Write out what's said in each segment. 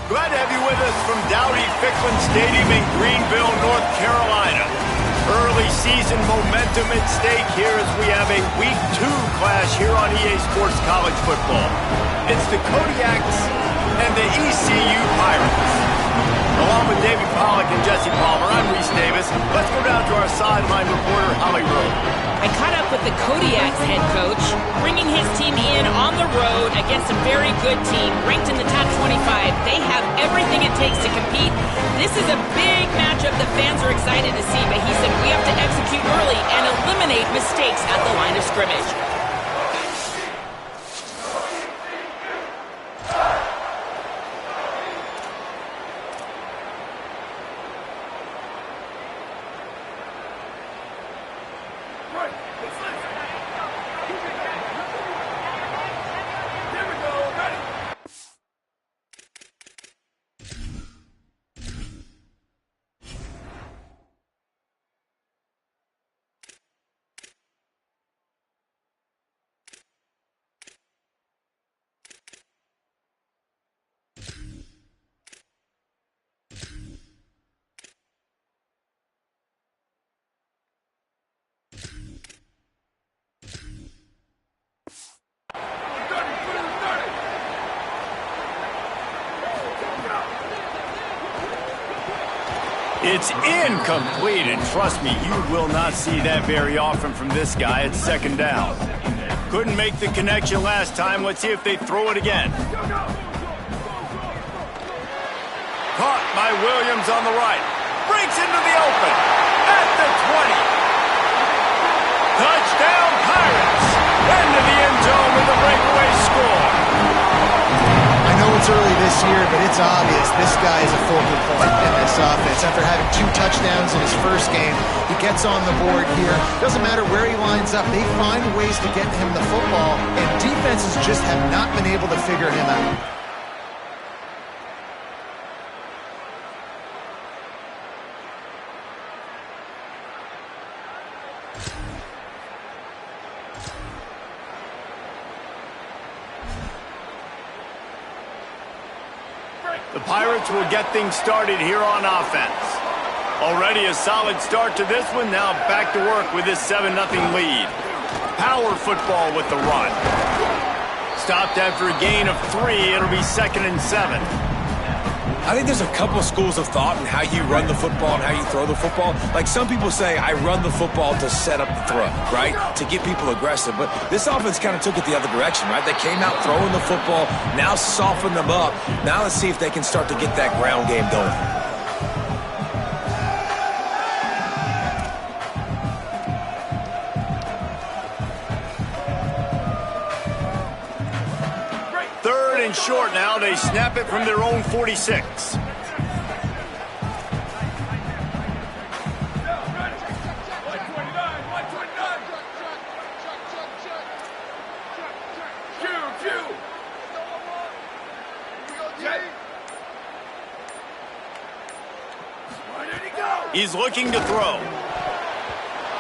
Glad to have you with us from Dowdy-Ficklin Stadium in Greenville, North Carolina. Early season momentum at stake here as we have a Week 2 clash here on EA Sports College Football. It's the Kodiaks and the ECU Pirates. Along with David Pollack and Jesse Palmer, I'm Reese Davis. Let's go down to our sideline reporter, Holly Rowe. I caught up with the Kodiaks head coach, bringing his team in on the road against a very good team, ranked in the top 25. They have everything it takes to compete. This is a big matchup that fans are excited to see, but he said we have to execute early and eliminate mistakes at the line of scrimmage. It's incomplete, and trust me, you will not see that very often from this guy at second down. Couldn't make the connection last time. Let's see if they throw it again. Caught by Williams on the right. Breaks into the open at the 20. Touchdown Pirates! Into the end zone with a breakaway score. I know it's early this year, but it's obvious this guy is a focal point in this offense. After having 2 touchdowns in his first game, he gets on the board here. Doesn't matter where he lines up, they find ways to get him the football, and defenses just have not been able to figure him out. The Pirates will get things started here on offense. Already a solid start to this one. Now back to work with this 7-0 lead. Power football with the run. Stopped after a gain of 3. It'll be 2nd and 7. I think there's a couple schools of thought in how you run the football and how you throw the football. Like some people say, I run the football to set up the throw, right? To get people aggressive. But this offense kind of took it the other direction, right? They came out throwing the football, now soften them up. Now let's see if they can start to get that ground game going. Short now. They snap it from their own 46. He's looking to throw.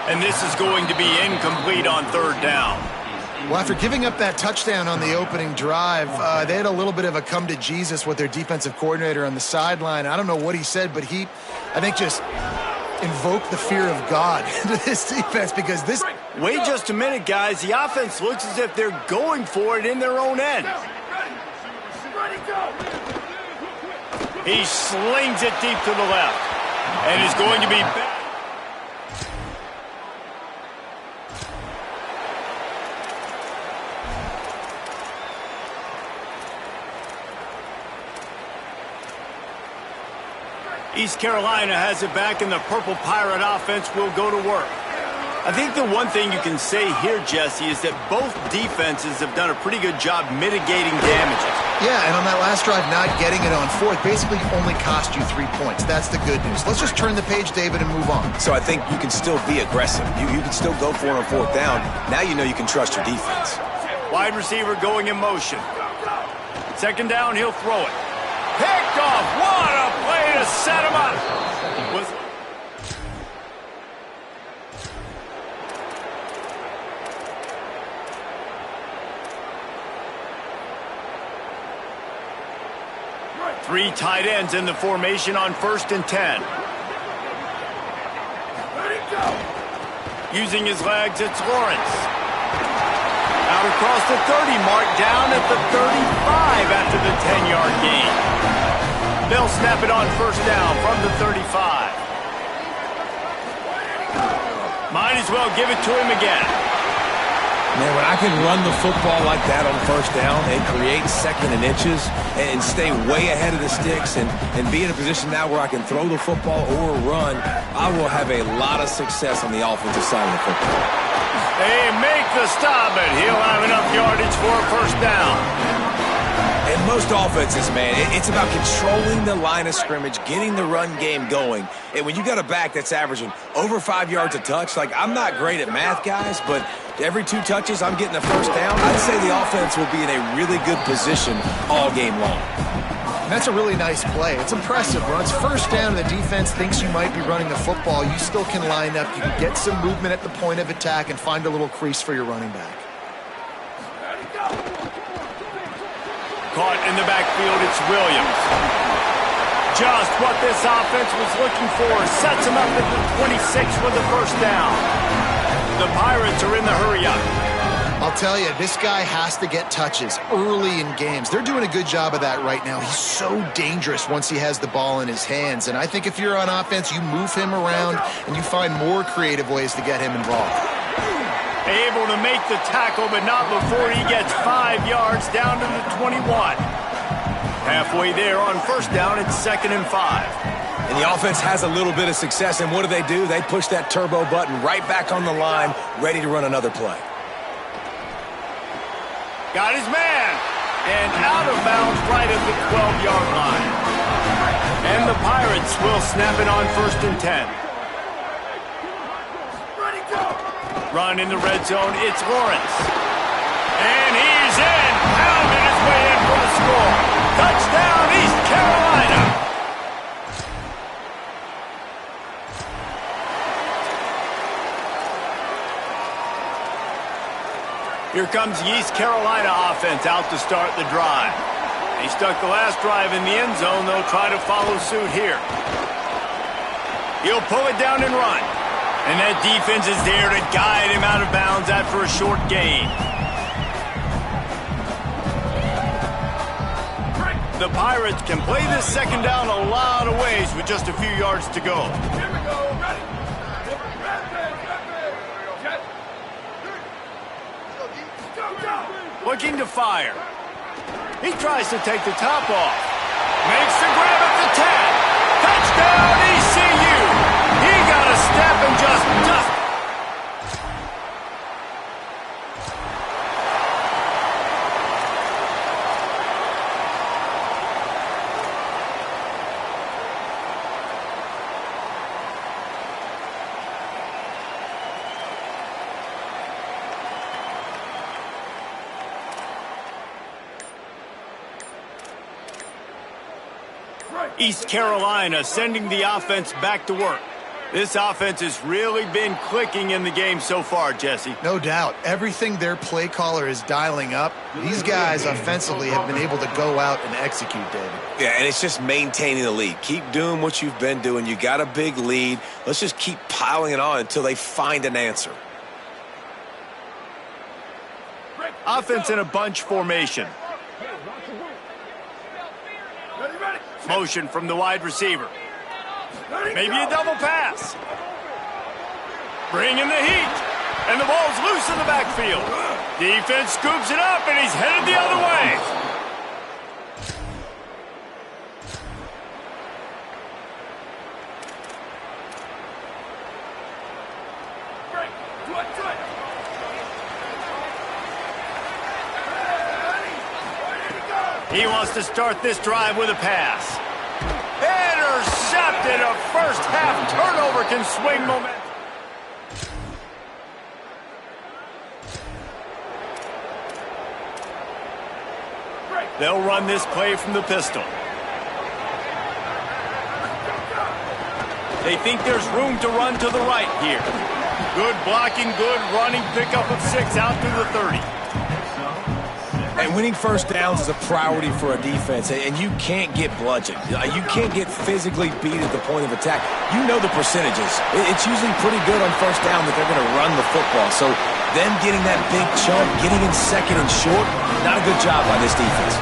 And this is going to be incomplete on 3rd down. Well, after giving up that touchdown on the opening drive, they had a little bit of a come to Jesus with their defensive coordinator on the sideline. I don't know what he said, but he, I think, just invoked the fear of God into this defense because this... Wait just a minute, guys. The offense looks as if they're going for it in their own end. He slings it deep to the left. And is going to be... East Carolina has it back, and the Purple Pirate offense will go to work. I think the one thing you can say here, Jesse, is that both defenses have done a pretty good job mitigating damages. Yeah, and on that last drive, not getting it on 4th basically only cost you 3 points. That's the good news. Let's just turn the page, David, and move on. So I think you can still be aggressive. You can still go for it on 4th down. Now you know you can trust your defense. Wide receiver going in motion. 2nd down, he'll throw it. Picked off. What a play to set him up. Three tight ends in the formation on 1st and 10. Using his legs, it's Lawrence. Out across the 30 mark, down at the 35 after the 10-yard gain. They'll snap it on 1st down from the 35. Might as well give it to him again. Man, when I can run the football like that on 1st down and create 2nd and inches and stay way ahead of the sticks and be in a position now where I can throw the football or run, I will have a lot of success on the offensive side of the football. They make the stop, but he'll have enough yardage for a 1st down. In most offenses, man, it's about controlling the line of scrimmage, getting the run game going. And when you got a back that's averaging over 5 yards a touch, like I'm not great at math, guys, but every 2 touches I'm getting a 1st down, I'd say the offense will be in a really good position all game long. And that's a really nice play. It's impressive. When it's 1st down and the defense thinks you might be running the football, you still can line up. You can get some movement at the point of attack and find a little crease for your running back. Caught in the backfield, it's Williams. Just what this offense was looking for. Sets him up at the 26 for the 1st down. The Pirates are in the hurry-up. I'll tell you, this guy has to get touches early in games. They're doing a good job of that right now. He's so dangerous once he has the ball in his hands. And I think if you're on offense, you move him around and you find more creative ways to get him involved. Able to make the tackle, but not before he gets 5 yards down to the 21. Halfway there on 1st down, it's 2nd and 5. And the offense has a little bit of success, and what do? They push that turbo button right back on the line, ready to run another play. Got his man, and out of bounds right at the 12-yard line. And the Pirates will snap it on 1st and 10. Run in the red zone, it's Lawrence. And he's in, pounding his way in for the score. Touchdown, East Carolina. Here comes the East Carolina offense out to start the drive. They stuck the last drive in the end zone. They'll try to follow suit here. He'll pull it down and run. And that defense is there to guide him out of bounds after a short gain. The Pirates can play this 2nd down a lot of ways with just a few yards to go. Here we go. Ready? Looking to fire. He tries to take the top off. Makes the grab at the 10. Touchdown, ECU. He got a step and just dust. East Carolina sending the offense back to work. This offense has really been clicking in the game so far, Jesse. No doubt. Everything their play caller is dialing up, these guys offensively have been able to go out and execute, David. Yeah, and it's just maintaining the lead. Keep doing what you've been doing. You got a big lead. Let's just keep piling it on until they find an answer. Offense in a bunch formation. Motion from the wide receiver. Maybe a double pass. Bring in the heat. And the ball's loose in the backfield. Defense scoops it up, and he's headed the other way. He wants to start this drive with a pass. Intercepted. A first-half turnover can swing momentum. They'll run this play from the pistol. They think there's room to run to the right here. Good blocking, good running, pickup of 6 out to the 30. And winning first downs is a priority for a defense, and you can't get bludgeoned. You can't get physically beat at the point of attack. You know the percentages. It's usually pretty good on first down that they're going to run the football. So them getting that big chunk, getting in second and short, not a good job by this defense.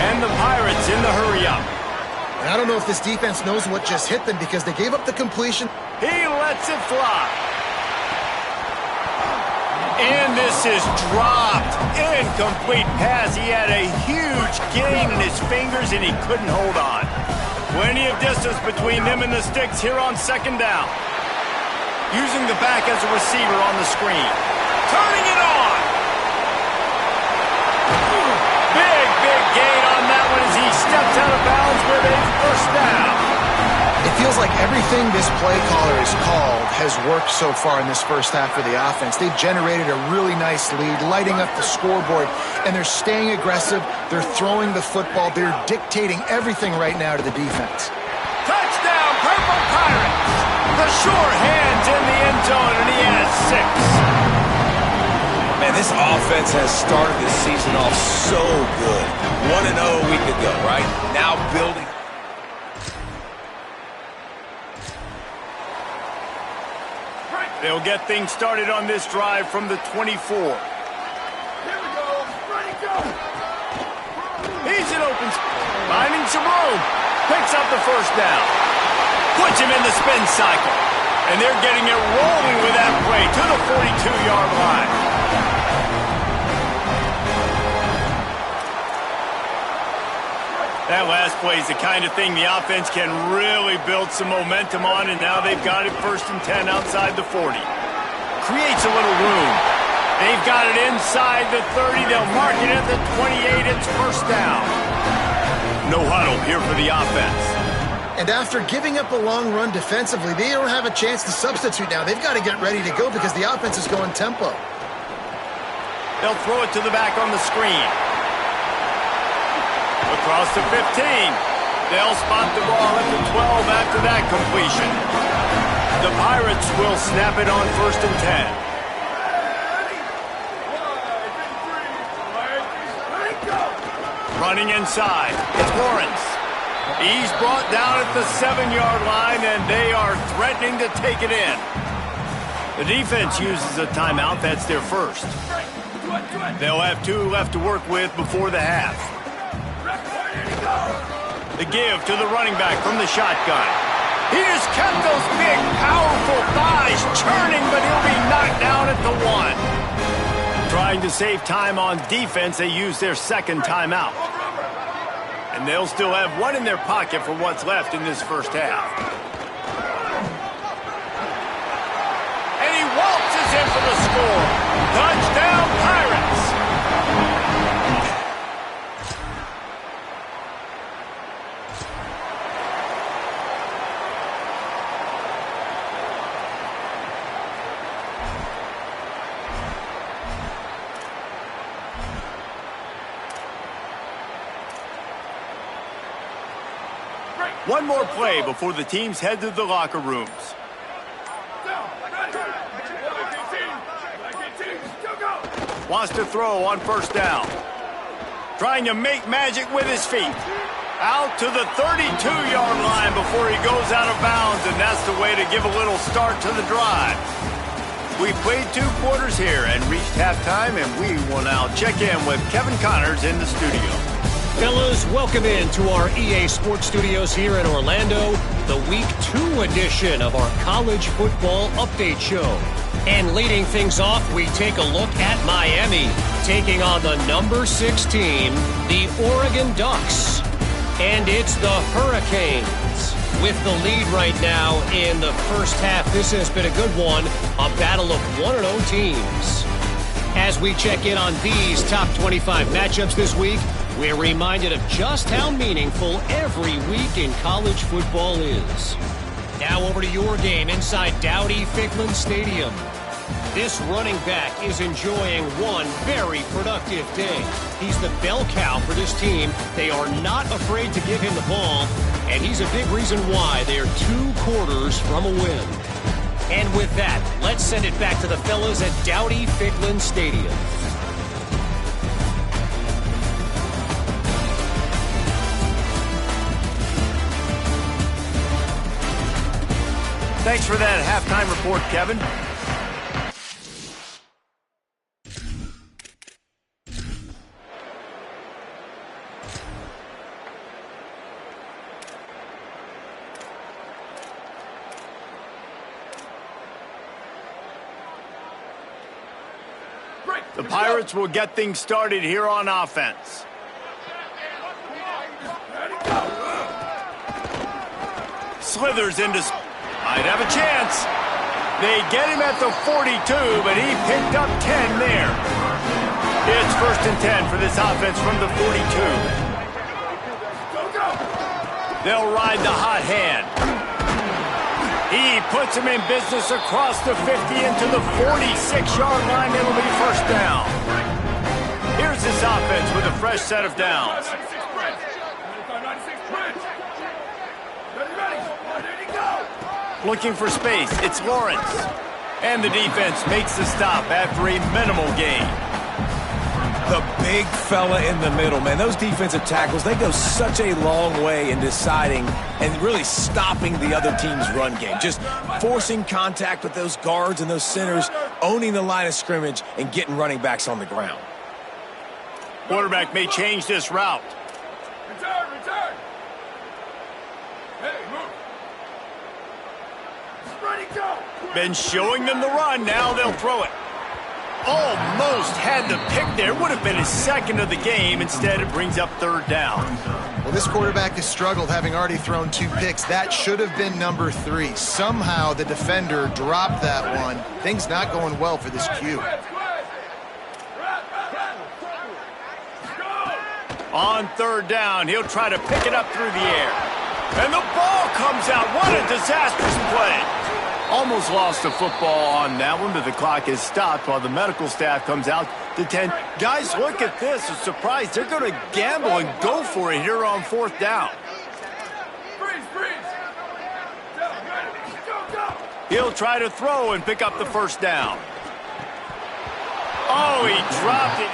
And the Pirates in the hurry-up. And I don't know if this defense knows what just hit them because they gave up the completion. He lets it fly. And this is dropped. Incomplete pass. He had a huge gain in his fingers, and he couldn't hold on. Plenty of distance between them and the sticks here on second down. Using the back as a receiver on the screen. Turning it on. Big gain on that one as he steps out of bounds with a first down. It feels like everything this play caller has called has worked so far in this first half for the offense. They've generated a really nice lead, lighting up the scoreboard, and they're staying aggressive. They're throwing the football. They're dictating everything right now to the defense. Touchdown, Purple Pirates! The sure hands in the end zone, and he has 6. Man, this offense has started this season off so good. 1-0 a week ago, right? Now building. They'll get things started on this drive from the 24. Here we go. Ready, go. He's in open, finding some room. Picks up the first down. Puts him in the spin cycle. And they're getting it rolling with that play to the 42-yard line. That last play is the kind of thing the offense can really build some momentum on, and now they've got it 1st and 10 outside the 40. Creates a little room. They've got it inside the 30. They'll mark it at the 28. It's first down. No huddle here for the offense. And after giving up a long run defensively, they don't have a chance to substitute now. They've got to get ready to go because the offense is going tempo. They'll throw it to the back on the screen. Across the 15. They'll spot the ball at the 12 after that completion. The Pirates will snap it on 1st and 10. Running inside. It's Lawrence. He's brought down at the 7-yard line, and they are threatening to take it in. The defense uses a timeout. That's their first. They'll have 2 left to work with before the half. The give to the running back from the shotgun. He just kept those big, powerful thighs churning, but he'll be knocked down at the 1. Trying to save time on defense, they use their second timeout. And they'll still have 1 in their pocket for what's left in this first half. And he waltzes in for the score. Touchdown, Pirates! One more play before the teams head to the locker rooms. Wants to throw on first down. Trying to make magic with his feet. Out to the 32-yard line before he goes out of bounds, and that's the way to give a little start to the drive. We played 2 quarters here and reached halftime, and we will now check in with Kevin Connors in the studio. Fellas, welcome in to our EA Sports Studios here in Orlando, the Week 2 edition of our College Football Update Show. And leading things off, we take a look at Miami, taking on the number 6 team, the Oregon Ducks. And it's the Hurricanes. With the lead right now in the first half, this has been a good one, a battle of 1-0 teams. As we check in on these top 25 matchups this week, we're reminded of just how meaningful every week in college football is. Now over to your game inside Dowdy-Ficklin Stadium. This running back is enjoying one very productive day. He's the bell cow for this team. They are not afraid to give him the ball, and he's a big reason why they're 2 quarters from a win. And with that, let's send it back to the fellas at Dowdy-Ficklin Stadium. Thanks for that halftime report, Kevin. The Pirates will get things started here on offense. Slithers into... Might have a chance. They get him at the 42, but he picked up 10 there. It's 1st and 10 for this offense from the 42. They'll ride the hot hand. He puts him in business across the 50 into the 46-yard line. It'll be 1st down. Here's this offense with a fresh set of downs. Looking for space. It's Lawrence. And the defense makes the stop after a minimal gain. The big fella in the middle, man. Those defensive tackles, they go such a long way in deciding and really stopping the other team's run game. Just forcing contact with those guards and those centers, owning the line of scrimmage, and getting running backs on the ground. Quarterback may change this route. Return. Hey, move. Ready, go. Been showing them the run. Now they'll throw it. Almost had the pick there. Would have been his second of the game. Instead, it brings up 3rd down. Well, this quarterback has struggled, having already thrown 2 picks. That should have been number 3. Somehow the defender dropped that one. Things not going well for this Q. On 3rd down, he'll try to pick it up through the air. And the ball comes out. What a disastrous play. Almost lost the football on that one, but the clock is stopped while the medical staff comes out to 10. Guys, look at this. A surprise. They're going to gamble and go for it here on 4th down. He'll try to throw and pick up the 1st down. Oh, he dropped it.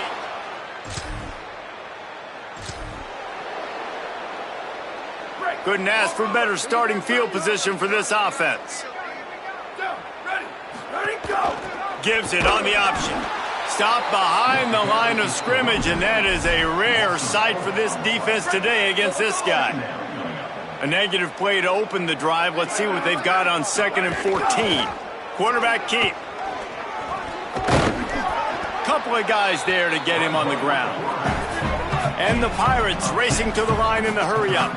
Couldn't ask for better starting field position for this offense. Gives it on the option. Stop behind the line of scrimmage, and that is a rare sight for this defense today against this guy. A negative play to open the drive. Let's see what they've got on 2nd and 14. Quarterback keep. Couple of guys there to get him on the ground. And the Pirates racing to the line in the hurry-up.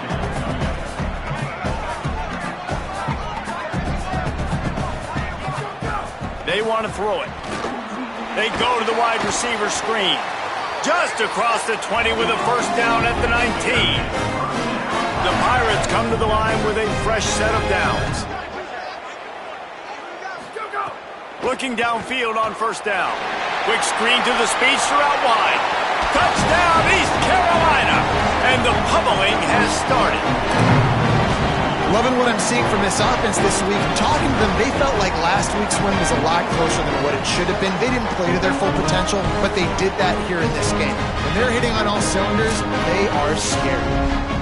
They want to throw it. They go to the wide receiver screen. Just across the 20 with a 1st down at the 19. The Pirates come to the line with a fresh set of downs. Looking downfield on 1st down. Quick screen to the speedster out wide. Touchdown, East Carolina. And the pummeling has started. Loving what I'm seeing from this offense this week. Talking to them, they felt like last week's win was a lot closer than what it should have been. They didn't play to their full potential, but they did that here in this game. When they're hitting on all cylinders, they are scary.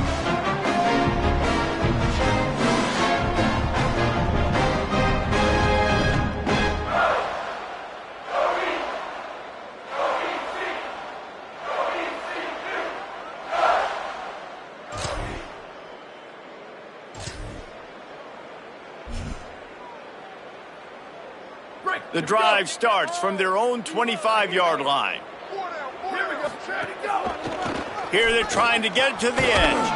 The drive starts from their own 25-yard line. Here they're trying to get it to the edge.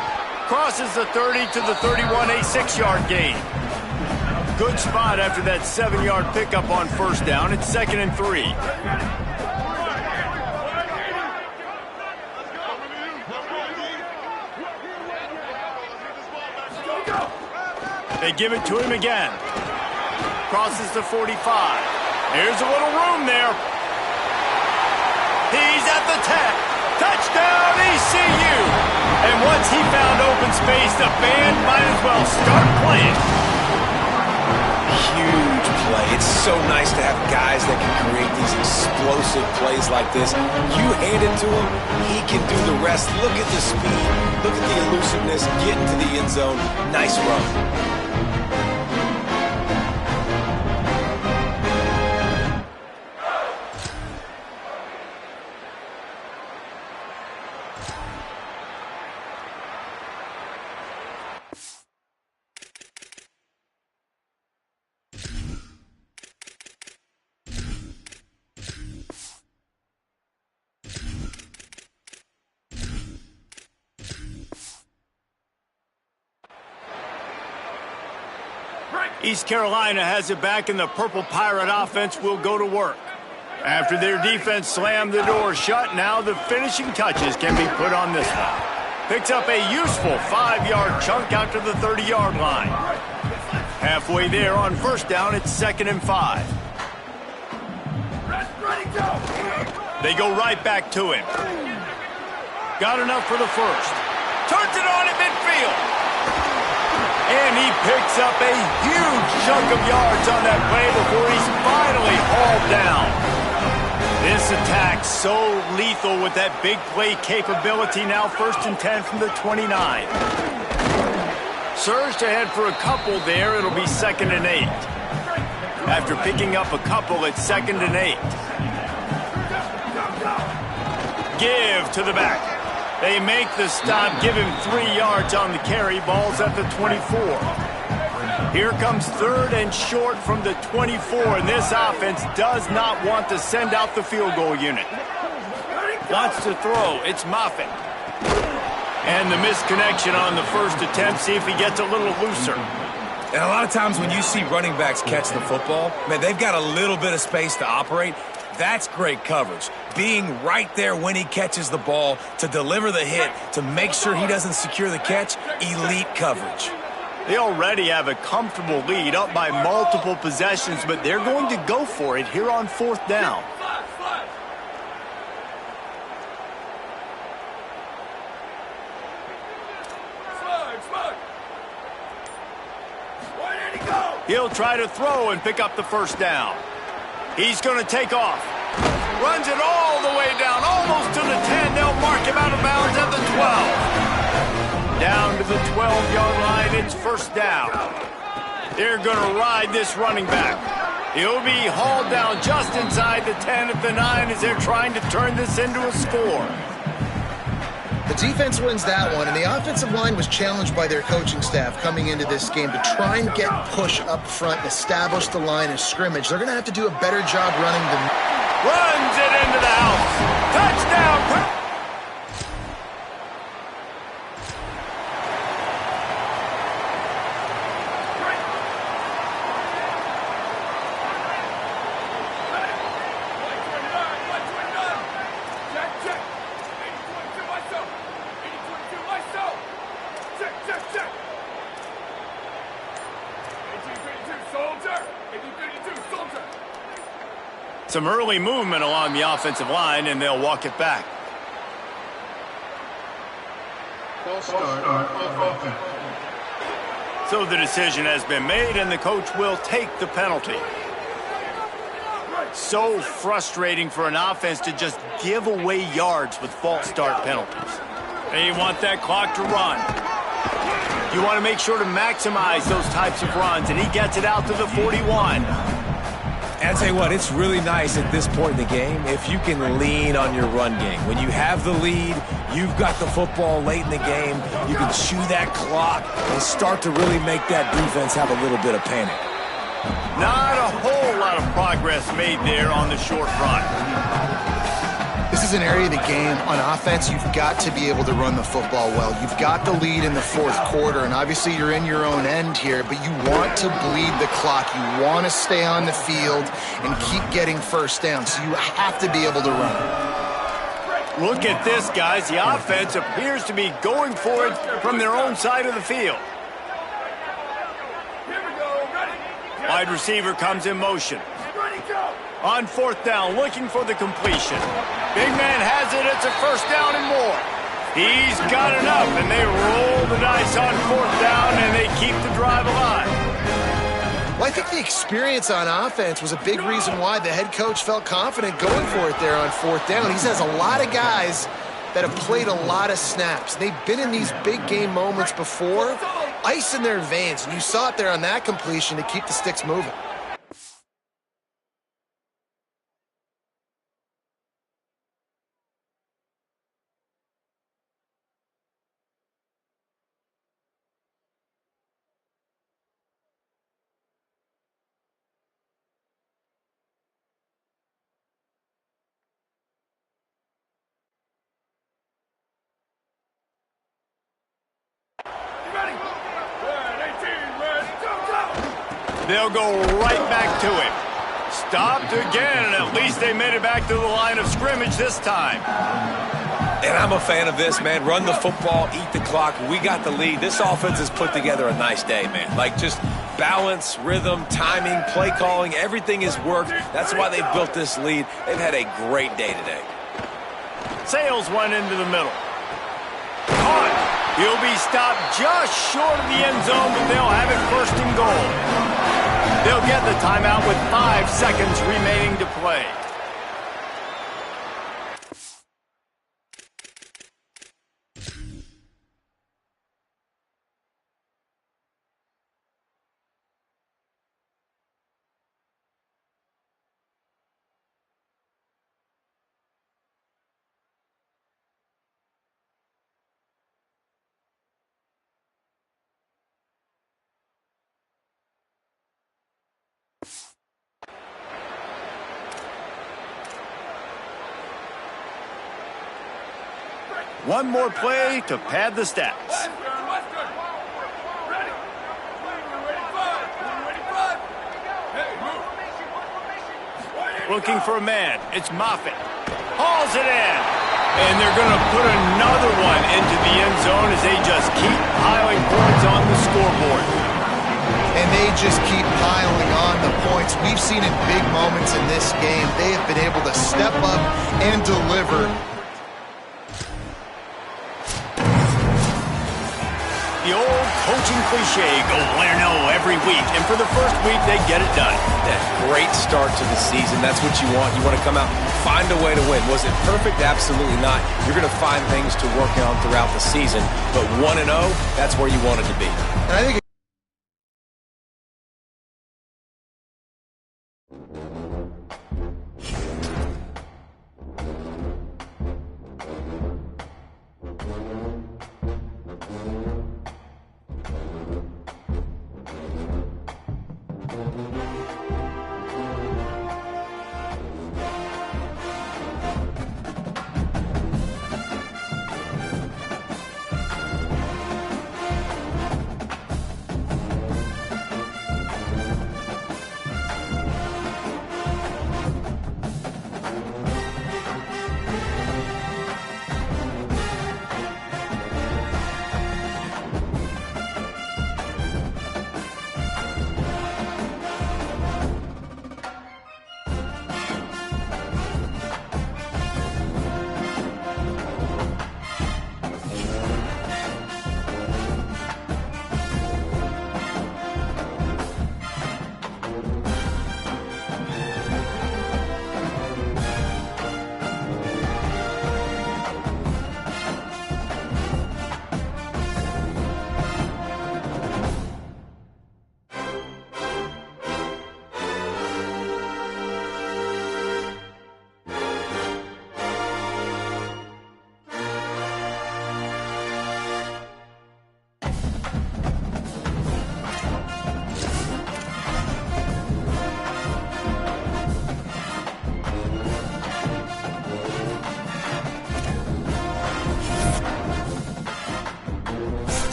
Crosses the 30 to the 31, a 6-yard gain. Good spot after that 7-yard pickup on 1st down. It's 2nd and 3. They give it to him again. Crosses the 45. Here's a little room there. He's at the 10. Touchdown, ECU. And once he found open space, the band might as well start playing. Huge play. It's so nice to have guys that can create these explosive plays like this. You hand it to him, he can do the rest. Look at the speed. Look at the elusiveness. Get into the end zone. Nice run. East Carolina has it back, and the Purple Pirate offense will go to work. After their defense slammed the door shut, now the finishing touches can be put on this one. Picks up a useful 5-yard chunk out to the 30-yard line. Halfway there on first down, it's 2nd and 5. They go right back to him. Got enough for the first. Turns it on at midfield. And he picks up a huge chunk of yards on that play before he's finally hauled down. This attack so lethal with that big play capability. Now 1st and 10 from the 29. Surged ahead for a couple there. It'll be 2nd and 8. After picking up a couple, it's 2nd and 8. Give to the back. They make the stop, give him 3 yards on the carry. Ball's at the 24. Here comes 3rd and short from the 24, and this offense does not want to send out the field goal unit. Wants to throw. It's Moffitt. And the misconnection on the first attempt. See if he gets a little looser. And a lot of times when you see running backs catch the football, man, they've got a little bit of space to operate. That's great coverage. Being right there when he catches the ball to deliver the hit, to make sure he doesn't secure the catch, elite coverage. They already have a comfortable lead up by multiple possessions, but they're going to go for it here on 4th down. He'll try to throw and pick up the first down. He's going to take off. Runs it all the way down, almost to the 10. They'll mark him out of bounds at the 12. Down to the 12-yard line, it's 1st down. They're going to ride this running back. He'll be hauled down just inside the 10 at the 9 as they're trying to turn this into a score. The defense wins that one, and the offensive line was challenged by their coaching staff coming into this game to try and get push up front and establish the line of scrimmage. They're going to have to do a better job running the... Runs it into the house. Touchdown. Some early movement along the offensive line, and they'll walk it back. So the decision has been made, and the coach will take the penalty. So frustrating for an offense to just give away yards with false start penalties. They want that clock to run. You want to make sure to maximize those types of runs, and he gets it out to the 41. And I'll tell you what, it's really nice at this point in the game if you can lean on your run game. When you have the lead, you've got the football late in the game, you can chew that clock and start to really make that defense have a little bit of panic. Not a whole lot of progress made there on the short run. This is an area of the game on offense you've got to be able to run the football well. You've got the lead in the 4th quarter, and obviously you're in your own end here, but you want to bleed the clock. You want to stay on the field and keep getting first down, so you have to be able to run. Look at this, guys. The offense appears to be going for it from their own side of the field. Wide receiver comes in motion. On 4th down, looking for the completion. Big man has it. It's a first down and more. He's got enough, and they roll the dice on 4th down, and they keep the drive alive. Well, I think the experience on offense was a big reason why the head coach felt confident going for it there on 4th down. He has a lot of guys that have played a lot of snaps. They've been in these big game moments before, ice in their veins, and you saw it there on that completion to keep the sticks moving. They'll go right back to him. Stopped again, and at least they made it back to the line of scrimmage this time. And I'm a fan of this, man. Run the football, eat the clock. We got the lead. This offense has put together a nice day, man. Like, just balance, rhythm, timing, play calling, everything has worked. That's why they've built this lead. They've had a great day today. Sales went into the middle. Caught. He'll be stopped just short of the end zone, but they'll have it first and goal. They'll get the timeout with 5 seconds remaining to play. One more play to pad the stats. Looking for a man. It's Moffitt. Hauls it in. And they're going to put another one into the end zone as they just keep piling points on the scoreboard. And they just keep piling on the points. We've seen in big moments in this game, they have been able to step up and deliver. The old coaching cliche, go 1-0 every week. And for the first week, they get it done. That great start to the season. That's what you want. You want to come out, find a way to win. Was it perfect? Absolutely not. You're going to find things to work on throughout the season. But 1-0, that's where you want it to be. And I think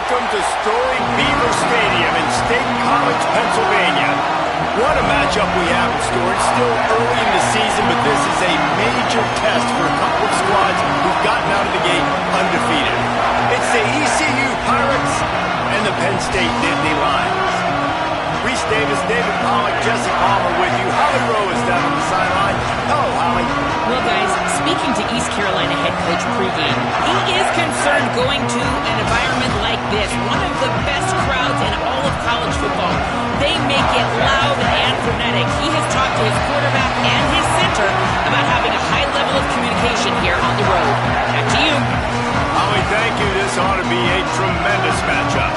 Welcome to storied Beaver Stadium in State College, Pennsylvania. What a matchup we have in store. It's still early in the season, but this is a major test for a couple of squads who've gotten out of the gate undefeated. It's the ECU Pirates and the Penn State Nittany Lions. Reese Davis, David Pollack, Jesse Palmer with you. Holly Rowe is down on the sideline. Hello, Holly. Well, guys, speaking to East Carolina head coach pregame, he is concerned going to an environment like this, one of the best crowds in all of college football. They make it loud and frenetic. He has talked to his quarterback and his center about having a high level of communication here on the road. Back to you. Holly, thank you. This ought to be a tremendous matchup.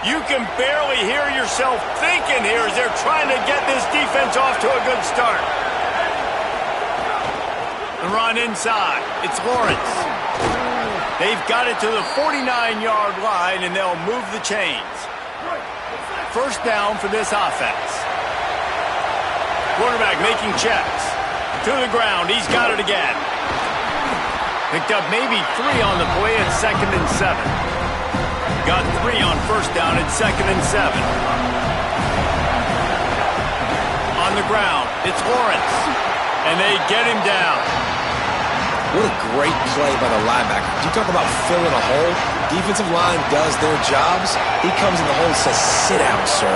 You can barely hear yourself thinking here as they're trying to get this defense off to a good start. The run inside. It's Lawrence. They've got it to the 49-yard line, and they'll move the chains. First down for this offense. Quarterback making checks. To the ground. He's got it again. Picked up maybe 3 on the play at 2nd and 7. Got 3 on first down at 2nd and 7. On the ground, it's Lawrence. And they get him down. What a great play by the linebacker. You talk about filling a hole. Defensive line does their jobs. He comes in the hole and says, sit down, sir.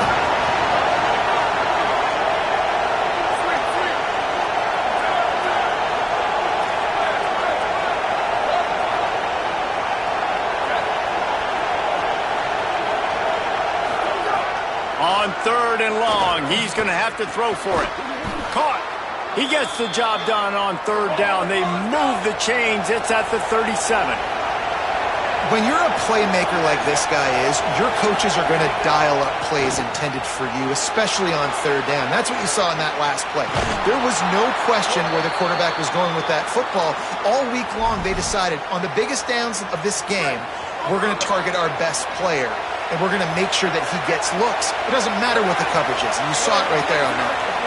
On 3rd and long, he's going to have to throw for it. Caught. He gets the job done on 3rd down. They move the chains. It's at the 37. When you're a playmaker like this guy is, your coaches are going to dial up plays intended for you, especially on 3rd down. That's what you saw in that last play. There was no question where the quarterback was going with that football. All week long, they decided on the biggest downs of this game, we're going to target our best player. And we're going to make sure that he gets looks. It doesn't matter what the coverage is. And you saw it right there on that play.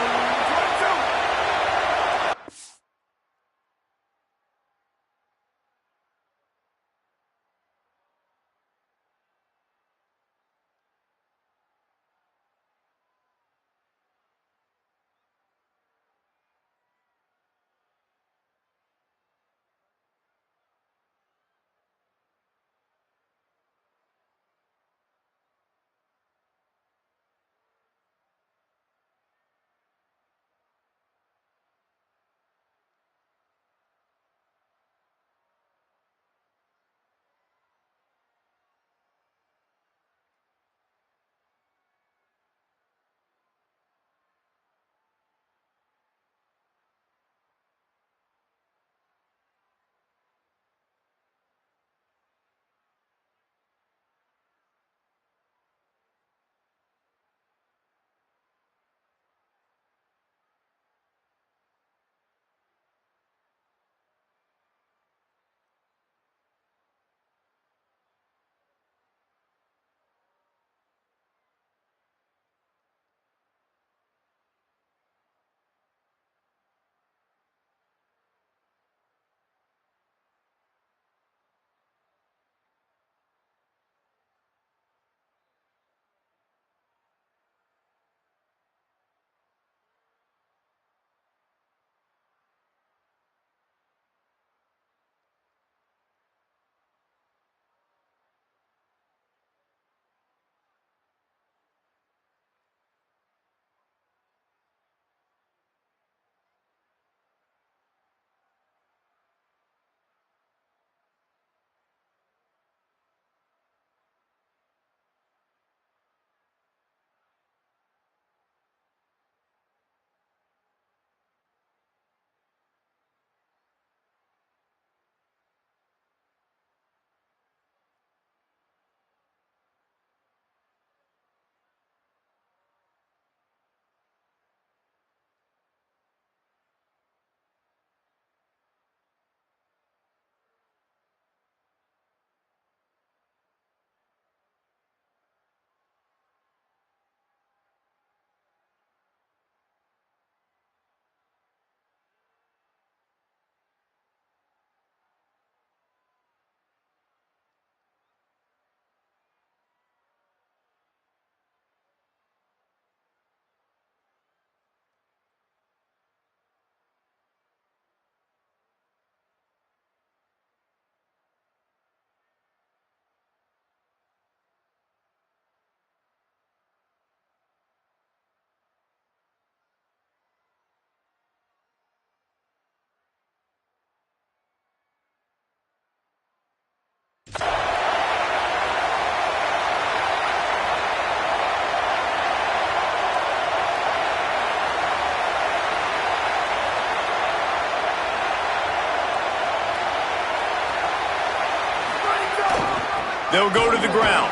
They'll go to the ground.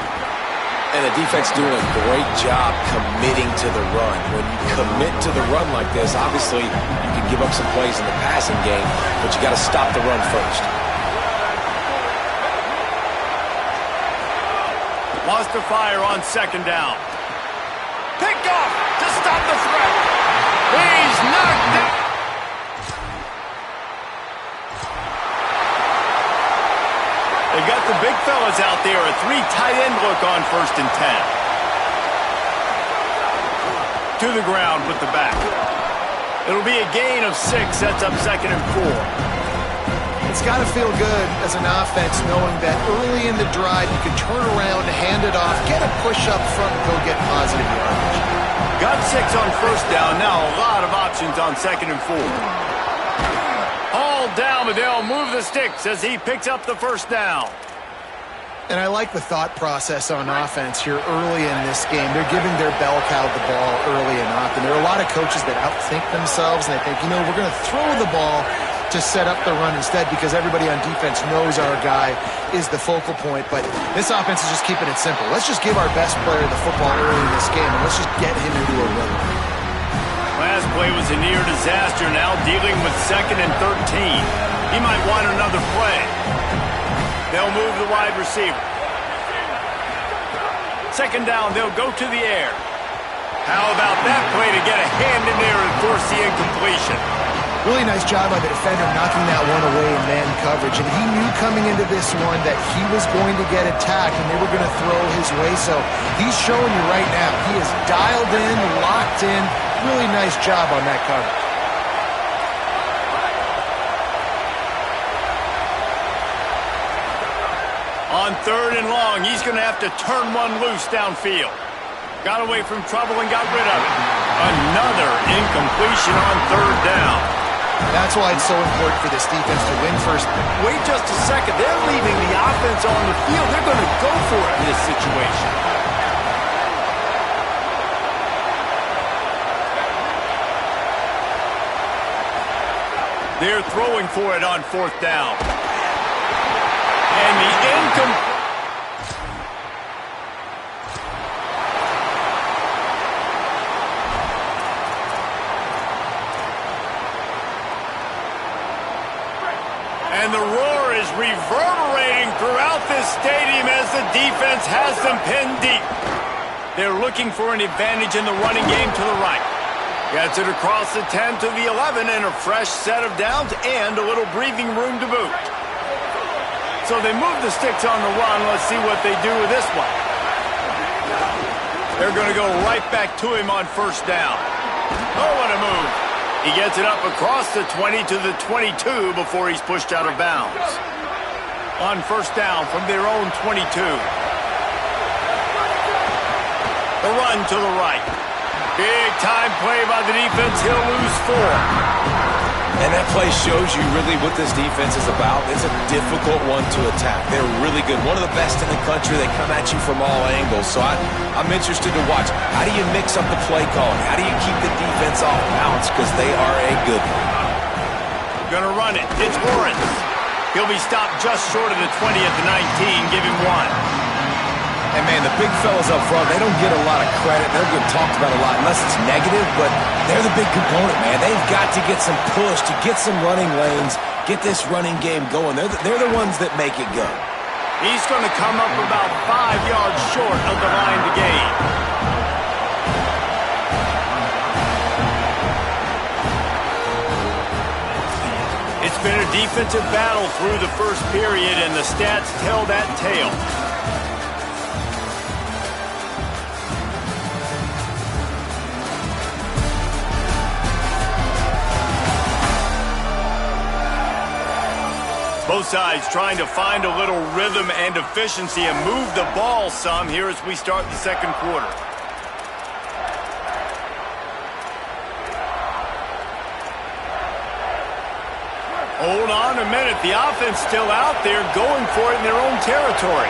And the defense doing a great job committing to the run. When you commit to the run like this, obviously you can give up some plays in the passing game, but you got to stop the run first. Lost to fire on second down. Picked off to stop the threat. He's knocked down. They got the big fellas out there. A 3 tight end look on 1st and 10. To the ground with the back. It'll be a gain of 6. Sets up 2nd and 4. It's got to feel good as an offense knowing that early in the drive you can turn around, hand it off, get a push up front, and go get positive yardage. Got 6 on 1st down. Now a lot of options on 2nd and 4. All down, but they'll move the sticks as he picks up the 1st down. And I like the thought process on offense here early in this game. They're giving their bell cow the ball early and often. There are a lot of coaches that outthink themselves, and they think, we're going to throw the ball to set up the run instead because everybody on defense knows our guy is the focal point. But this offense is just keeping it simple. Let's just give our best player the football early in this game, and let's just get him into a rhythm. Last play was a near disaster. Now dealing with 2nd and 13. He might want another play. They'll move the wide receiver. 2nd down, they'll go to the air. How about that play to get a hand in there and force the incompletion? Really nice job by the defender knocking that one away in man coverage. And he knew coming into this one that he was going to get attacked and they were going to throw his way. So he's showing you right now. He is dialed in, locked in. Really nice job on that coverage. On 3rd and long, he's going to have to turn one loose downfield. Got away from trouble and got rid of it. Another incompletion on 3rd down. That's why it's so important for this defense to win first. Wait just a second. They're leaving the offense on the field. They're going to go for it in this situation. They're throwing for it on 4th down. And the And the roar is reverberating throughout this stadium as the defense has them pinned deep. They're looking for an advantage in the running game to the right. Gets it across the 10 to the 11 and a fresh set of downs and a little breathing room to boot. So they move the sticks on the run. Let's see what they do with this one. They're going to go right back to him on 1st down. Oh, what a move. He gets it up across the 20 to the 22 before he's pushed out of bounds. On 1st down from their own 22. The run to the right. Big time play by the defense. He'll lose 4. And that play shows you really what this defense is about. It's a difficult one to attack. They're really good. One of the best in the country. They come at you from all angles. So I'm interested to watch. How do you mix up the play calling? How do you keep the defense off balance? Because they are a good one. Gonna run it. It's Lawrence. He'll be stopped just short of the 20 at the 19. Give him 1. And, man, the big fellas up front, they don't get a lot of credit. They don't get talked about a lot unless it's negative, but they're the big component, man. They've got to get some push, to get some running lanes, get this running game going. They're the ones that make it go. He's going to come up about 5 yards short of the line to gain. It's been a defensive battle through the first period, and the stats tell that tale. Both sides trying to find a little rhythm and efficiency and move the ball some here as we start the 2nd quarter. Hold on a minute. The offense still out there going for it in their own territory.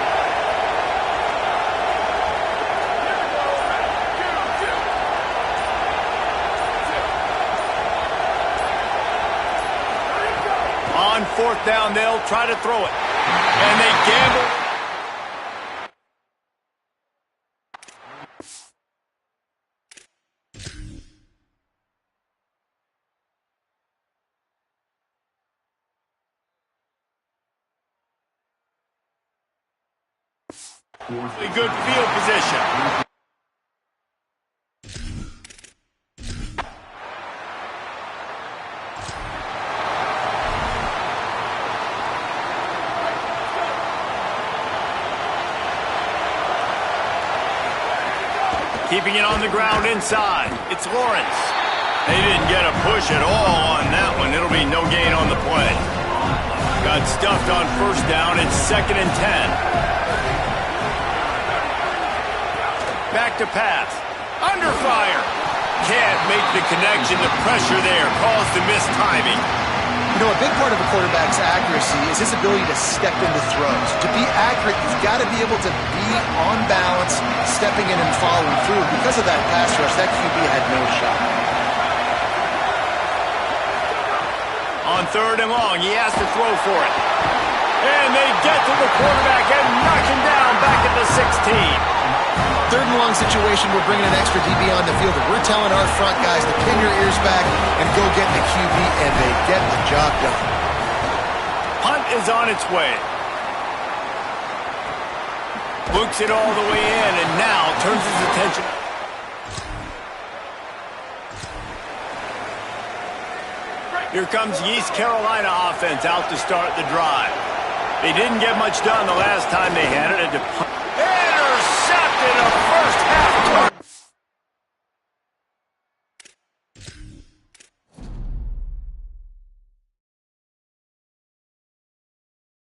On 4th down, they'll try to throw it. And they gamble. Good field position. Keeping it on the ground inside. It's Lawrence. They didn't get a push at all on that one. It'll be no gain on the play. Got stuffed on first down. It's 2nd and 10. Back to pass. Under fire. Can't make the connection. The pressure there caused the missed timing. You know, a big part of a quarterback's accuracy is his ability to step into throws. To be accurate, you've got to be able to be on balance, stepping in and following through. Because of that pass rush, that QB had no shot. On 3rd and long, he has to throw for it. And they get to the quarterback and knock him down back at the 16. 3rd and long situation, we're bringing an extra DB on the field. We're telling our front guys to pin your ears back and go get the QB, and they get the job done. Punt is on its way. Looks it all the way in, and now turns his attention. Here comes the East Carolina offense out to start the drive. They didn't get much done the last time they had it.